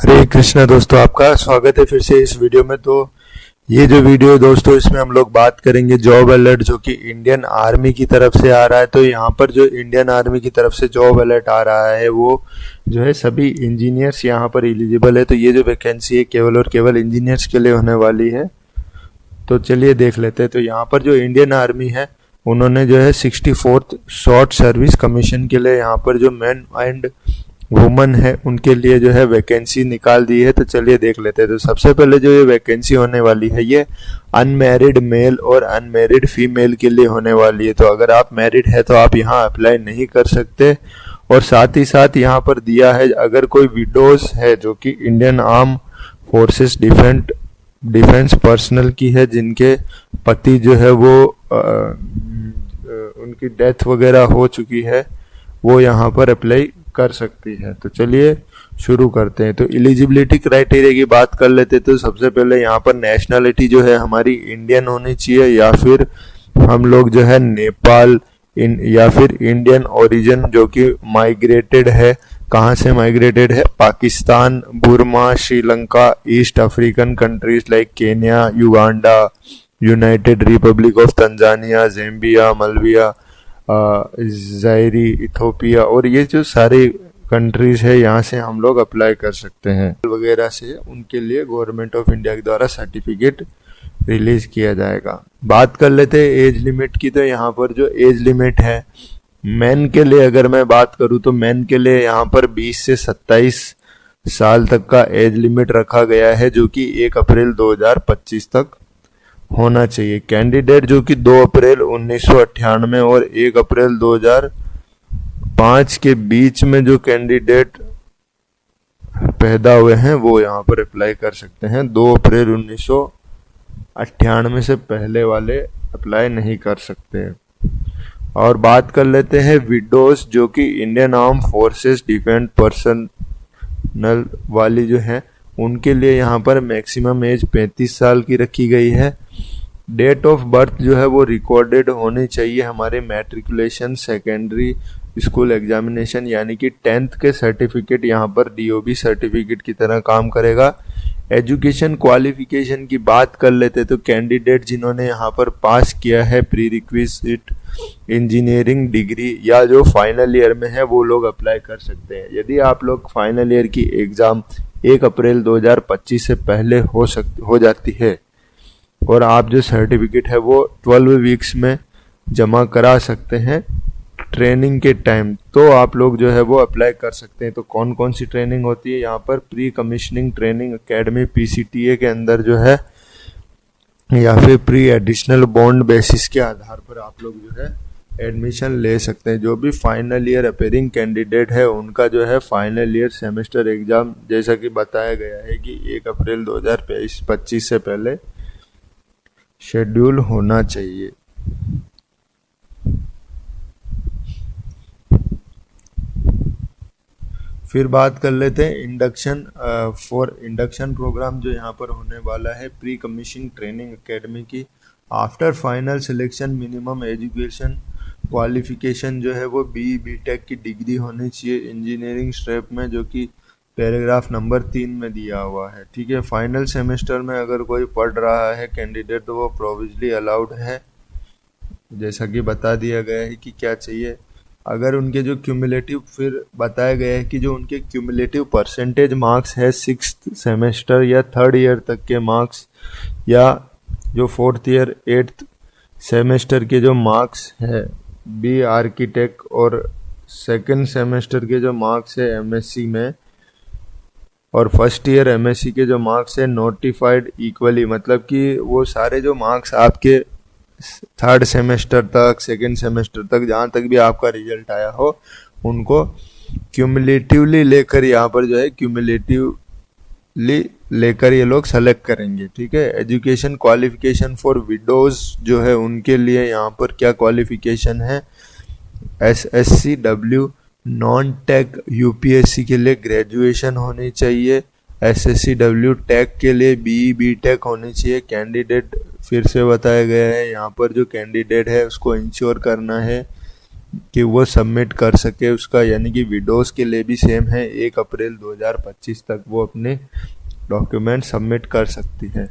हरे कृष्णा दोस्तों, आपका स्वागत है फिर से इस वीडियो में। तो ये जो वीडियो है दोस्तों, इसमें हम लोग बात करेंगे जॉब अलर्ट जो कि इंडियन आर्मी की तरफ से आ रहा है। तो यहाँ पर जो इंडियन आर्मी की तरफ से जॉब अलर्ट आ रहा है वो जो है सभी इंजीनियर्स यहाँ पर एलिजिबल है। तो ये जो वैकेंसी है केवल और केवल इंजीनियर्स के लिए होने वाली है। तो चलिए देख लेते हैं। तो यहाँ पर जो इंडियन आर्मी है उन्होंने जो है 64th शॉर्ट सर्विस कमीशन के लिए यहाँ पर जो मैन एंड वुमन है उनके लिए जो है वैकेंसी निकाल दी है। तो चलिए देख लेते हैं। तो सबसे पहले जो ये वैकेंसी होने वाली है ये अनमैरिड मेल और अनमैरिड फीमेल के लिए होने वाली है। तो अगर आप मैरिड है तो आप यहाँ अप्लाई नहीं कर सकते। और साथ ही साथ यहाँ पर दिया है अगर कोई विडोज है जो कि Indian arm forces defence personnel की है, जिनके पति जो है वो उनकी डेथ वगैरह हो चुकी है, वो यहाँ पर अप्लाई कर सकती है। तो चलिए शुरू करते हैं। तो एलिजिबिलिटी क्राइटेरिया की बात कर लेते हैं। तो सबसे पहले यहाँ पर नेशनलिटी जो है हमारी इंडियन होनी चाहिए, या फिर हम लोग जो है नेपाल या फिर इंडियन ओरिजिन जो कि माइग्रेटेड है। कहाँ से माइग्रेटेड है? Pakistan, Burma, Sri Lanka, East African countries like Kenya, Uganda, United Republic of Tanzania, Zambia, Malawi, Zaire, Ethiopia, और ये जो सारे कंट्रीज है यहाँ से हम लोग अप्लाई कर सकते हैं वगैरह से। उनके लिए गवर्नमेंट ऑफ इंडिया के द्वारा सर्टिफिकेट रिलीज किया जाएगा। बात कर लेते हैं एज लिमिट की। तो यहाँ पर जो एज लिमिट है मेन के लिए अगर मैं बात करूँ तो मेन के लिए यहाँ पर 20 से 27 साल तक का एज लिमिट रखा गया है, जो कि 1 अप्रैल 2025 तक होना चाहिए। कैंडिडेट जो कि 2 अप्रैल 1998 और 1 अप्रैल 2005 के बीच में जो कैंडिडेट पैदा हुए हैं वो यहाँ पर अप्लाई कर सकते हैं। 2 अप्रैल 1998 से पहले वाले अप्लाई नहीं कर सकते। और बात कर लेते हैं विडोज जो कि Indian arm forces defence personnel वाली जो है उनके लिए यहाँ पर मैक्सिमम एज 35 साल की रखी गई है। डेट ऑफ बर्थ जो है वो रिकॉर्डेड होनी चाहिए हमारे मैट्रिकुलेशन सेकेंडरी स्कूल एग्जामिनेशन यानी कि 10th के सर्टिफिकेट यहाँ पर DOB सर्टिफिकेट की तरह काम करेगा। एजुकेशन क्वालिफिकेशन की बात कर लेते तो कैंडिडेट जिन्होंने यहाँ पर पास किया है प्री रिक्विजिट इंजीनियरिंग डिग्री या जो फाइनल ईयर में है वो लोग अप्लाई कर सकते हैं। यदि आप लोग फाइनल ईयर की एग्ज़ाम 1 अप्रैल 2025 से पहले हो जाती है और आप जो सर्टिफिकेट है वो 12 वीक्स में जमा करा सकते हैं ट्रेनिंग के टाइम, तो आप लोग जो है वो अप्लाई कर सकते हैं। तो कौन कौन सी ट्रेनिंग होती है यहाँ पर? Pre commissioning training academy PCTA के अंदर जो है, या फिर प्री एडिशनल बॉन्ड बेसिस के आधार पर आप लोग जो है एडमिशन ले सकते हैं। जो भी फाइनल ईयर अपेयरिंग कैंडिडेट है उनका जो है फाइनल ईयर सेमेस्टर एग्जाम जैसा कि बताया गया है कि 1 अप्रैल 2025 से पहले शेड्यूल होना चाहिए। फिर बात कर लेते हैं इंडक्शन प्रोग्राम जो यहाँ पर होने वाला है प्री कमीशनिंग ट्रेनिंग एकेडमी की। After final selection minimum education qualification जो है वो BTech की डिग्री होनी चाहिए इंजीनियरिंग स्ट्रीम में, जो कि पैराग्राफ नंबर 3 में दिया हुआ है। ठीक है। फाइनल सेमेस्टर में अगर कोई पढ़ रहा है कैंडिडेट तो वो प्रोविजनली अलाउड है, जैसा कि बता दिया गया है कि क्या चाहिए। अगर उनके जो क्यूमुलेटिव, फिर बताया गया है कि जो उनके क्यूमुलेटिव परसेंटेज मार्क्स है 6th सेमेस्टर या 3rd ईयर तक के मार्क्स, या जो 4th ईयर 8th सेमेस्टर के जो मार्क्स है बी आर्किटेक्ट, और 2nd सेमेस्टर के जो मार्क्स है MSc में, और 1st ईयर MSc के जो मार्क्स है नोटिफाइड इक्वली, मतलब कि वो सारे जो मार्क्स आपके 3rd सेमेस्टर तक 2nd सेमेस्टर तक जहाँ तक भी आपका रिजल्ट आया हो उनको क्यूमुलेटिवली लेकर यहाँ पर जो है क्यूमुलेटिवली लेकर ये लोग सेलेक्ट करेंगे। ठीक है। एजुकेशन क्वालिफिकेशन फॉर विडोज जो है उनके लिए यहाँ पर क्या क्वालिफिकेशन है? SSCW नॉन टेक UPSC के लिए ग्रेजुएशन होनी चाहिए। SSCW टेक के लिए BTech होनी चाहिए। कैंडिडेट फिर से बताया गया है यहाँ पर जो कैंडिडेट है उसको इंश्योर करना है कि वो सबमिट कर सके उसका, यानी कि विडोज़ के लिए भी सेम है, 1 अप्रैल 2025 तक वो अपने डॉक्यूमेंट सबमिट कर सकती है।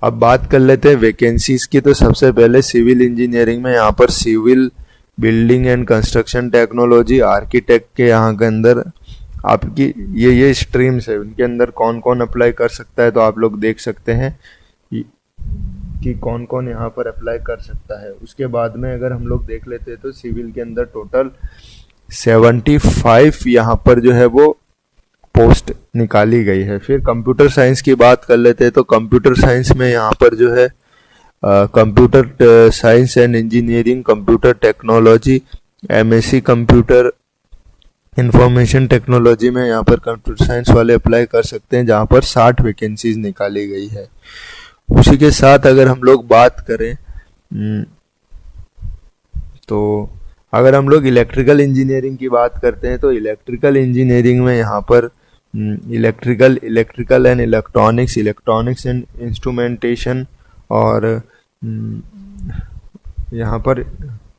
अब बात कर लेते हैं वैकेंसीज की। तो सबसे पहले सिविल इंजीनियरिंग में यहाँ पर civil building and construction technology architect के यहाँ के अंदर आपकी ये स्ट्रीम्स है, उनके अंदर कौन कौन अप्लाई कर सकता है। तो आप लोग देख सकते हैं कि कौन कौन यहाँ पर अप्लाई कर सकता है। उसके बाद में अगर हम लोग देख लेते हैं तो सिविल के अंदर टोटल 75 यहाँ पर जो है वो पोस्ट निकाली गई है। फिर कंप्यूटर साइंस की बात कर लेते हैं। तो कंप्यूटर साइंस में यहाँ पर जो है computer science and engineering, computer technology, MSc computer information technology में यहाँ पर कंप्यूटर साइंस वाले अप्लाई कर सकते हैं, जहाँ पर 60 वैकेंसीज निकाली गई है। उसी के साथ अगर हम लोग बात करें तो अगर हम लोग इलेक्ट्रिकल इंजीनियरिंग की बात करते हैं तो इलेक्ट्रिकल इंजीनियरिंग में यहाँ पर electrical and electronics and instrumentation, और यहाँ पर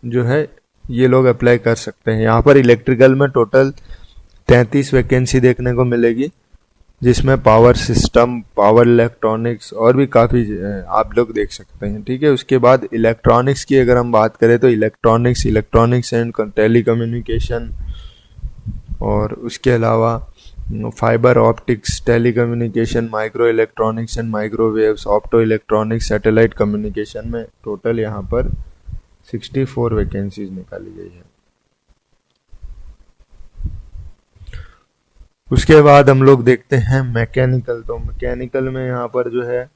जो है ये लोग अप्लाई कर सकते हैं। यहाँ पर इलेक्ट्रिकल में टोटल 33 वैकेंसी देखने को मिलेगी, जिसमें पावर सिस्टम, पावर इलेक्ट्रॉनिक्स और भी काफ़ी आप लोग देख सकते हैं। ठीक है, उसके बाद इलेक्ट्रॉनिक्स की अगर हम बात करें तो इलेक्ट्रॉनिक्स एंड टेलीकम्युनिकेशन, और उसके अलावा fibre optics, telecommunication, micro electronics and microwaves, opto electronics, satellite communication में टोटल यहाँ पर 64 वैकेंसीज निकाली गई है। उसके बाद हम लोग देखते हैं मैकेनिकल। तो मैकेनिकल में यहाँ पर जो है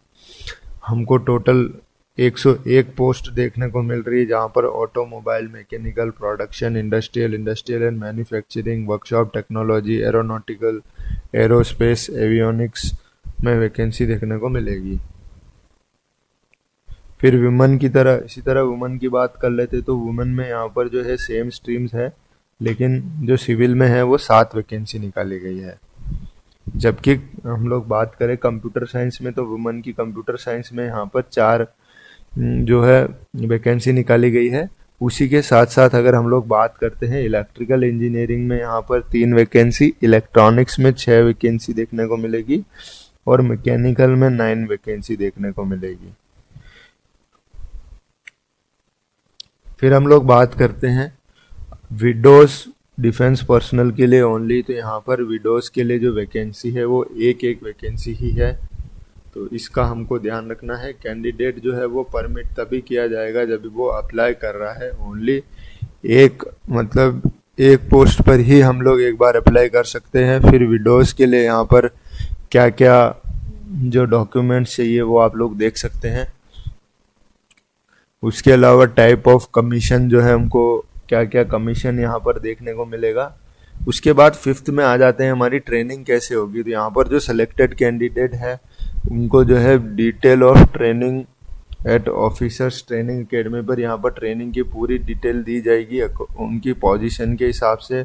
हमको टोटल 101 पोस्ट देखने को मिल रही है, जहाँ पर automobile, mechanical, production, industrial and manufacturing, workshop technology, aeronautical, aerospace, avionics में वैकेंसी देखने को मिलेगी। फिर वुमेन की तरह इसी तरह वुमेन की बात कर लेते तो वुमेन में यहाँ पर जो है सेम स्ट्रीम्स है, लेकिन जो सिविल में है वो 7 वैकेंसी निकाली गई है। जबकि हम लोग बात करें कंप्यूटर साइंस में तो वुमेन की कंप्यूटर साइंस में यहाँ पर 4 जो है वैकेंसी निकाली गई है। उसी के साथ साथ अगर हम लोग बात करते हैं इलेक्ट्रिकल इंजीनियरिंग में यहाँ पर 3 वैकेंसी, इलेक्ट्रॉनिक्स में 6 वैकेंसी देखने को मिलेगी, और मैकेनिकल में 9 वैकेंसी देखने को मिलेगी। फिर हम लोग बात करते हैं विडोज डिफेंस पर्सनल के लिए ओनली। तो यहाँ पर विडोज के लिए जो वैकेंसी है वो एक वैकेंसी ही है, तो इसका हमको ध्यान रखना है। कैंडिडेट जो है वो परमिट तभी किया जाएगा जब वो अप्लाई कर रहा है। ओनली एक पोस्ट पर ही हम लोग एक बार अप्लाई कर सकते हैं। फिर विडोज के लिए यहाँ पर क्या क्या जो डॉक्यूमेंट्स चाहिए वो आप लोग देख सकते हैं। उसके अलावा टाइप ऑफ कमीशन जो है, हमको क्या क्या कमीशन यहाँ पर देखने को मिलेगा। उसके बाद 5th में आ जाते हैं हमारी ट्रेनिंग कैसे होगी। तो यहाँ पर जो सिलेक्टेड कैंडिडेट है उनको जो है detail of training at officers training academy पर यहाँ पर ट्रेनिंग की पूरी डिटेल दी जाएगी उनकी पोजीशन के हिसाब से।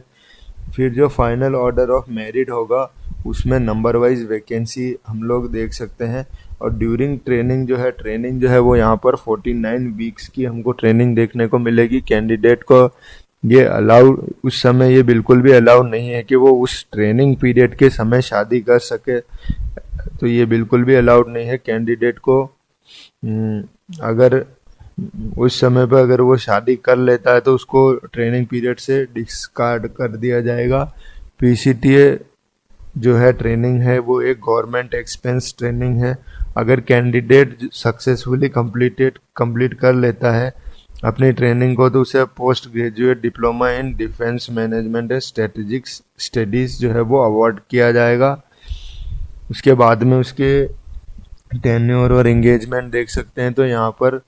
फिर जो फाइनल ऑर्डर ऑफ मेरिट होगा उसमें नंबर वाइज वैकेंसी हम लोग देख सकते हैं। और ड्यूरिंग ट्रेनिंग जो है वो यहाँ पर 49 वीक्स की हमको ट्रेनिंग देखने को मिलेगी। कैंडिडेट को ये अलाउड उस समय ये बिल्कुल भी अलाउड नहीं है कि वो उस ट्रेनिंग पीरियड के समय शादी कर सके, तो ये बिल्कुल भी अलाउड नहीं है। कैंडिडेट को अगर उस समय पर अगर वो शादी कर लेता है तो उसको ट्रेनिंग पीरियड से डिस्कार्ड कर दिया जाएगा। पीसीटीए जो है ट्रेनिंग है वो एक गवर्नमेंट एक्सपेंस ट्रेनिंग है। अगर कैंडिडेट सक्सेसफुली कंप्लीट कर लेता है अपनी ट्रेनिंग को तो उसे post graduate diploma in defence management and strategic studies जो है वो अवार्ड किया जाएगा। उसके बाद में उसके टेन्योर और एंगेजमेंट देख सकते हैं। तो यहाँ पर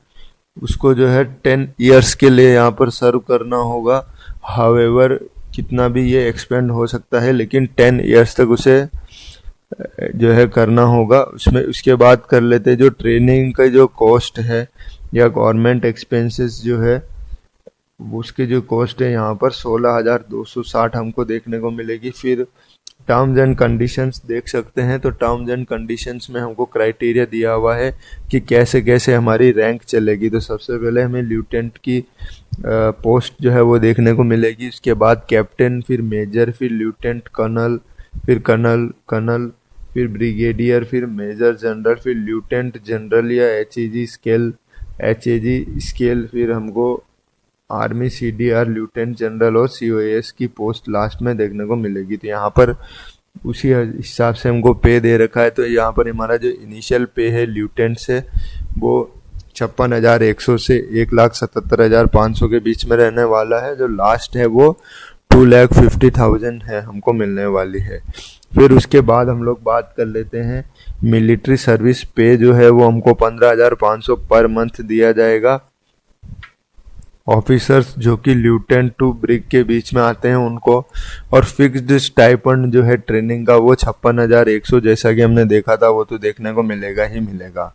उसको जो है 10 ईयर्स के लिए यहाँ पर सर्व करना होगा। हाउएवर कितना भी ये एक्सपेंड हो सकता है, लेकिन 10 ईयर्स तक उसे जो है करना होगा। उसमें उसके बाद कर लेते हैं जो ट्रेनिंग का जो कॉस्ट है या गवर्नमेंट एक्सपेंसेस जो है उसके जो कॉस्ट है यहाँ पर 16,260 हमको देखने को मिलेगी। फिर टर्म्स एंड कंडीशंस देख सकते हैं। तो टर्म्स एंड कंडीशंस में हमको क्राइटेरिया दिया हुआ है कि कैसे कैसे हमारी रैंक चलेगी। तो सबसे पहले हमें ल्यूटेंट की पोस्ट जो है वो देखने को मिलेगी, उसके बाद कैप्टन, फिर मेजर, फिर ल्यूटेंट कर्नल, फिर कर्नल, फिर ब्रिगेडियर, फिर मेजर जनरल, फिर ल्यूटेंट जनरल या एचएजी स्केल, फिर हमको आर्मी सीडीआर, ल्यूटेंट जनरल और सीओएस की पोस्ट लास्ट में देखने को मिलेगी। तो यहाँ पर उसी हिसाब से हमको पे दे रखा है। तो यहाँ पर हमारा जो इनिशियल पे है ल्यूटेंट से वो 56,100 से 1,77,500 के बीच में रहने वाला है। जो लास्ट है वो 2,50,000 है हमको मिलने वाली है। फिर उसके बाद हम लोग बात कर लेते हैं मिलिट्री सर्विस पे, जो है वो हमको 15,500 पर मंथ दिया जाएगा। ऑफिसर्स जो कि ल्यूटेंट टू ब्रिग के बीच में आते हैं उनको, और फिक्स्ड स्टाइपेंड जो है ट्रेनिंग का वो 56,100 जैसा कि हमने देखा था वो तो देखने को मिलेगा ही मिलेगा।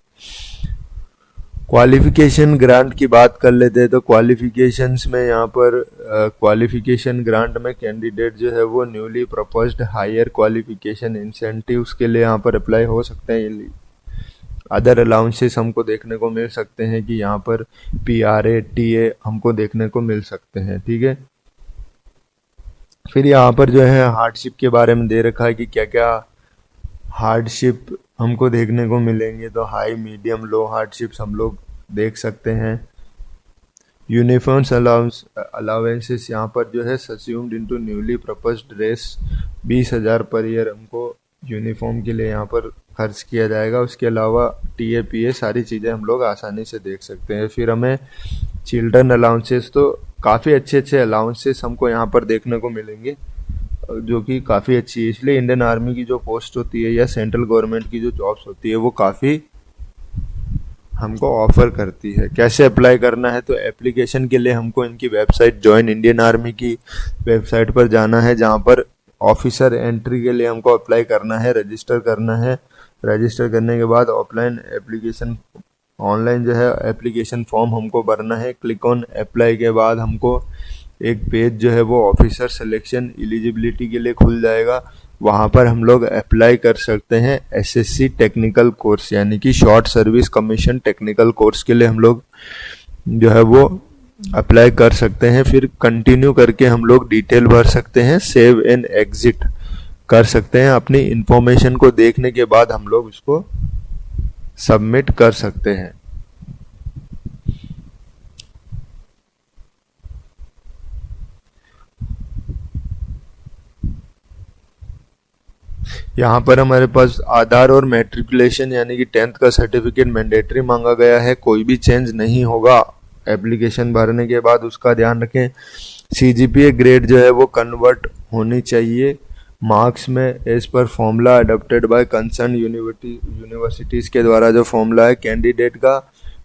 क्वालिफिकेशन ग्रांट की बात कर लेते हैं। तो क्वालिफिकेशंस में यहाँ पर क्वालिफिकेशन ग्रांट में कैंडिडेट जो है वो newly proposed higher qualification incentives के लिए यहाँ पर अप्लाई हो सकते हैं। अदर अलाउंसेस हमको देखने को मिल सकते हैं कि यहाँ पर PRA TA हमको देखने को मिल सकते हैं, ठीक है। फिर यहाँ पर जो है हार्डशिप के बारे में दे रखा है कि क्या क्या हार्डशिप हमको देखने को मिलेंगे। तो हाई, मीडियम, लो हार्डशिप्स हम लोग देख सकते हैं। यूनिफॉर्म्स अलाउंसेस यहाँ पर जो है सस्यूम्ड इनटू न्यूली प्रपोज्ड रेस 20,000 पर ईयर हमको यूनिफॉर्म के लिए यहाँ पर खर्च किया जाएगा। उसके अलावा TAPA सारी चीज़ें हम लोग आसानी से देख सकते हैं। फिर हमें चिल्ड्रन अलाउंसेस, तो काफ़ी अच्छे अलाउंसेस हमको यहाँ पर देखने को मिलेंगे जो कि काफ़ी अच्छी है। इसलिए इंडियन आर्मी की जो पोस्ट होती है या सेंट्रल गवर्नमेंट की जो जॉब्स होती है वो काफ़ी हमको ऑफर करती है। कैसे अप्लाई करना है, तो एप्लीकेशन के लिए हमको इनकी वेबसाइट जॉइन इंडियन आर्मी की वेबसाइट पर जाना है, जहाँ पर ऑफिसर एंट्री के लिए हमको अप्लाई करना है, रजिस्टर करना है। रजिस्टर करने के बाद ऑनलाइन जो है एप्लीकेशन फॉर्म हमको भरना है। क्लिक ऑन अप्लाई के बाद हमको एक पेज जो है वो ऑफिसर सिलेक्शन एलिजिबिलिटी के लिए खुल जाएगा। वहाँ पर हम लोग अप्लाई कर सकते हैं SSC टेक्निकल कोर्स, यानी कि short service commission technical course के लिए हम लोग जो है वो अप्लाई कर सकते हैं। फिर कंटिन्यू करके हम लोग डिटेल भर सकते हैं, सेव एंड एग्जिट कर सकते हैं। अपनी इंफॉर्मेशन को देखने के बाद हम लोग इसको सबमिट कर सकते हैं। यहाँ पर हमारे पास आधार और मैट्रिकुलेशन यानी कि 10th का सर्टिफिकेट मैंडेटरी मांगा गया है। कोई भी चेंज नहीं होगा एप्लीकेशन भरने के बाद, उसका ध्यान रखें। CGPA ग्रेड जो है वो कन्वर्ट होनी चाहिए मार्क्स में एज पर formula adopted by concern universities के द्वारा जो फॉर्मूला है। कैंडिडेट का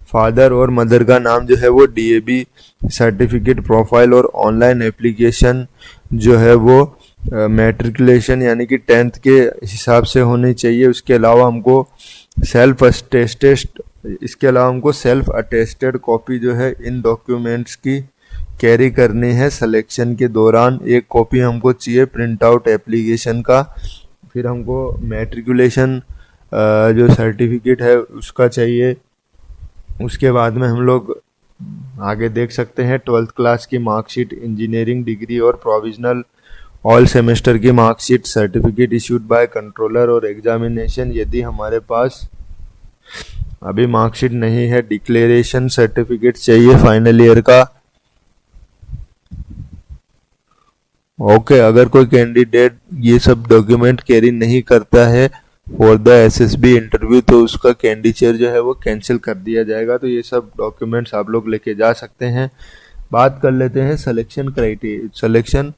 फादर और मदर का नाम जो है वो DAB सर्टिफिकेट प्रोफाइल और ऑनलाइन एप्लीकेशन जो है वो मैट्रिकुलेशन यानी कि 10th के हिसाब से होनी चाहिए। उसके अलावा हमको सेल्फ अटेस्टेड कॉपी जो है इन डॉक्यूमेंट्स की कैरी करनी है सिलेक्शन के दौरान। एक कॉपी हमको चाहिए प्रिंट आउट एप्लीकेशन का। फिर हमको मैट्रिकुलेशन जो सर्टिफिकेट है उसका चाहिए। उसके बाद में हम लोग आगे देख सकते हैं 12th क्लास की मार्कशीट, इंजीनियरिंग डिग्री और प्रोविजनल ऑल सेमेस्टर की marksheet, certificate issued by controller और एग्जामिनेशन। यदि हमारे पास अभी मार्कशीट नहीं है, डिक्लेरेशन सर्टिफिकेट चाहिए फाइनल ईयर का। ओके, अगर कोई कैंडिडेट ये सब डॉक्यूमेंट कैरी नहीं करता है फॉर द SSB इंटरव्यू तो उसका कैंडिडेचर जो है वो कैंसिल कर दिया जाएगा। तो ये सब डॉक्यूमेंट्स आप लोग लेके जा सकते हैं। बात कर लेते हैं सिलेक्शन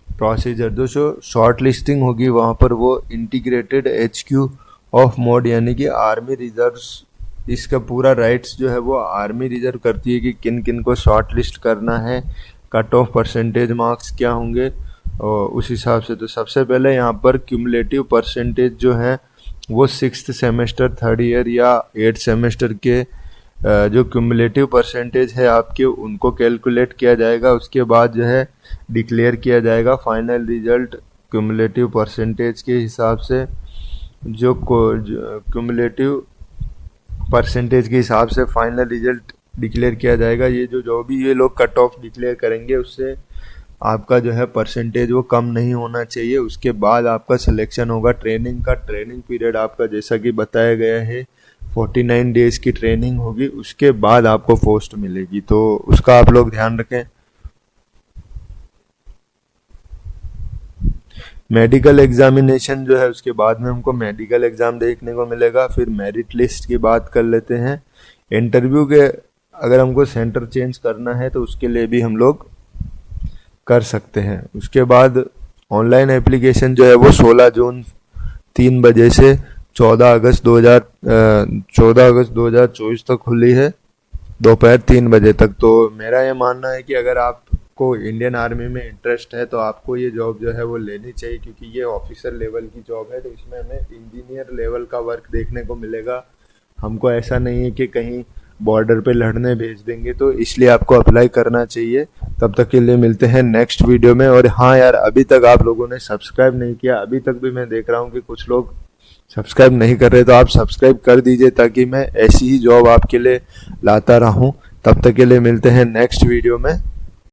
प्रोसीजर। जो शॉर्ट लिस्टिंग होगी वहाँ पर वो इंटीग्रेटेड HQ ऑफ मोड यानी कि आर्मी रिजर्व्स, इसका पूरा राइट्स जो है वो आर्मी रिजर्व करती है कि किन किन को शॉर्ट लिस्ट करना है, कट ऑफ परसेंटेज मार्क्स क्या होंगे और उस हिसाब से। तो सबसे पहले यहाँ पर क्यूमुलेटिव परसेंटेज जो है वो 6th सेमेस्टर 3rd ईयर या 8th सेमेस्टर के जो क्यूमुलेटिव परसेंटेज है आपके उनको कैलकुलेट किया जाएगा। उसके बाद जो है डिक्लेयर किया जाएगा। फाइनल रिजल्ट क्यूमुलेटिव परसेंटेज के हिसाब से जो क्यूमुलेटिव परसेंटेज के हिसाब से फाइनल रिजल्ट डिक्लेयर किया जाएगा। ये जो भी ये लोग कट ऑफ डिक्लेयर करेंगे उससे आपका जो है परसेंटेज वो कम नहीं होना चाहिए। उसके बाद आपका सिलेक्शन होगा ट्रेनिंग का। ट्रेनिंग पीरियड आपका जैसा कि बताया गया है 49 डेज की ट्रेनिंग होगी, उसके बाद आपको पोस्ट मिलेगी, तो उसका आप लोग ध्यान रखें। मेडिकल एग्जामिनेशन जो है उसके बाद में हमको मेडिकल एग्जाम देखने को मिलेगा। फिर मेरिट लिस्ट की बात कर लेते हैं। इंटरव्यू के अगर हमको सेंटर चेंज करना है तो उसके लिए भी हम लोग कर सकते हैं। उसके बाद ऑनलाइन एप्लीकेशन जो है वो 16 जून 3 बजे से 14 अगस्त 2024 तक खुली है, दोपहर 3 बजे तक। तो मेरा ये मानना है कि अगर आपको इंडियन आर्मी में इंटरेस्ट है तो आपको ये जॉब जो है वो लेनी चाहिए, क्योंकि ये ऑफिसर लेवल की जॉब है। तो इसमें हमें इंजीनियर लेवल का वर्क देखने को मिलेगा। हमको ऐसा नहीं है कि कहीं बॉर्डर पे लड़ने भेज देंगे, तो इसलिए आपको अप्लाई करना चाहिए। तब तक के लिए मिलते हैं नेक्स्ट वीडियो में। और हाँ यार, अभी तक आप लोगों ने सब्सक्राइब नहीं किया, अभी तक भी मैं देख रहा हूँ कि कुछ लोग सब्सक्राइब नहीं कर रहे, तो आप सब्सक्राइब कर दीजिए ताकि मैं ऐसी ही जॉब आपके लिए लाता रहूं। तब तक के लिए मिलते हैं नेक्स्ट वीडियो में।